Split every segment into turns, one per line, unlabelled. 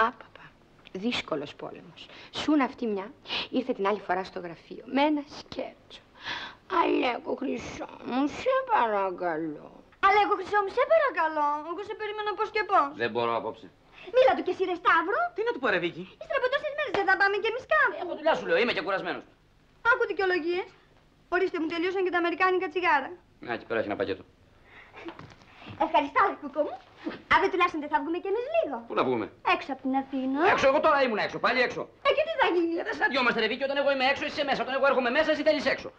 Άπαπα. Δύσκολος πόλεμος. Σουν αυτή μια. Ήρθε την άλλη φορά στο γραφείο με ένα σκέτσο. Αλέκο, χρυσό μου, σε παρακαλώ.
Αλέκο, χρυσό μου, σε παρακαλώ. Εγώ σε περίμενα πώς και πώς.
Δεν μπορώ απόψε.
Μίλα του και εσύ, ρε Σταύρο.
Τι να του πω, ρε Βίκη.
Ύστερα από τόσες μέρες δεν θα πάμε κι εμείς κάπου.
Έχω δουλειά σου λέω, είμαι και κουρασμένος.
Άκου δικαιολογίες. Ορίστε, μου τελείωσαν και τα αμερικάνικα τσιγάρα.
Να, εκεί πέρα έχει ένα πακέτο.
Ευχαριστώ, Αλέκο μου. Αύριο τουλάχιστον δεν θα βγούμε κι εμείς λίγο.
Πού να βγούμε?
Έξω από την Αθήνα.
Έξω, εγώ τώρα ήμουν έξω, πάλι έξω.
Και τι θα γίνει.
Δεν συναντιόμαστε, ρε Βίκη, όταν εγώ είμαι έξω, είσαι μέσα. Όταν εγώ έρχομαι μέσα, εσύ θέλεις έξω.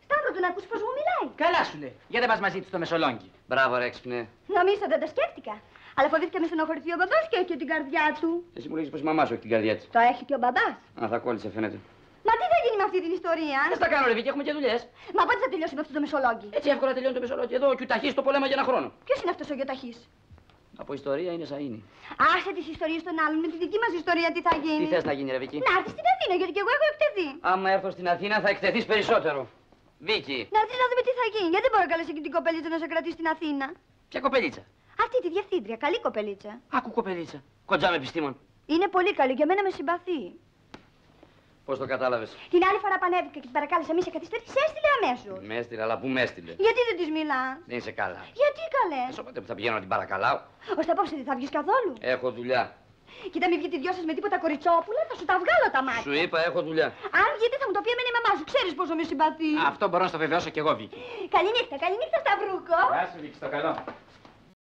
Σταύρο, τον ακούς πως μου μιλάει.
Καλά σου λέει. Για δεν πας μαζί του στο Μεσολόγγι.
Μπράβο, ρε έξυπνε.
Νομίζω δεν το σκέφτηκα. Αλλά φοβήθηκα με στενοχωρηθεί ο μπαμπάς και έχει την καρδιά του.
Εσύ μου λέγεις πως η μαμά σου έχει την καρδιά της.
Το έχει και ο μπαμπάς.
Α, θα κόλλησε, φαίνεται.
Μα τι θα γίνει με αυτή την ιστορία.
Δεν τα κάνω, ρε Βίκη, έχουμε και δουλειές.
Μα πότε θα τελειώσει με αυτό το Μεσολόγγι.
Έτσι εύκολα τελειώνει το Μεσολόγγι. Εδώ και ο Ταχής το πολέμα για ένα χρόνο.
Ποιος είναι αυτός ο Γιοταχής.
Από ιστορία είναι σαΐνι.
Άσε τις ιστορίες των άλλων, με τη δική μας ιστορία τι θα γίνει.
Τι θες να γίνει, ρε Βίκη?
Να έρθεις στην Αθήνα, γιατί και εγώ έχω εκτεθεί.
Άμα έρθω στην Αθήνα θα εκτεθείς περισσότερο. Βίκη.
Να έρθεις να δούμε τι θα γίνει. Γιατί δεν μπορώ να καλέσει και την κοπελίτσα να σε κρατήσει στην Αθήνα.
Ποια κοπελίτσα?
Αυτή τη διευθύντρια, καλή κοπελίτσα.
Άκου κοπελίτσα. Κοντζά με επιστήμον.
Είναι πολύ καλή και εμένα με συμπαθεί.
Πώς το κατάλαβες?
Την άλλη φορά πανέβηκα και την παρακάλεσα μη σε καθυστερήσει, σε έστειλε αμέσως.
Με έστειλε, αλλά πού με έστειλε?
Γιατί δεν της μιλάς.
Δεν είσαι καλά.
Γιατί καλέ.
Σώπατε που θα πηγαίνω να την παρακαλάω.
Ώστε απόψε δεν θα βγεις καθόλου.
Έχω δουλειά.
Κοίτα, μην βγείτε δυο σας με τίποτα κοριτσόπουλα, θα σου τα βγάλω τα μάτια.
Σου είπα, έχω δουλειά.
Αν βγείτε θα μου το πει εμένα η μαμά σου, ξέρεις πόσο με συμπαθεί.
Αυτό μπορώ να στο βεβαιώσω κι εγώ, Βίκη.
Καληνύχτα, καληνύχτα Σταυρούκο.
Γεια σου, Βίκη, στο καλό.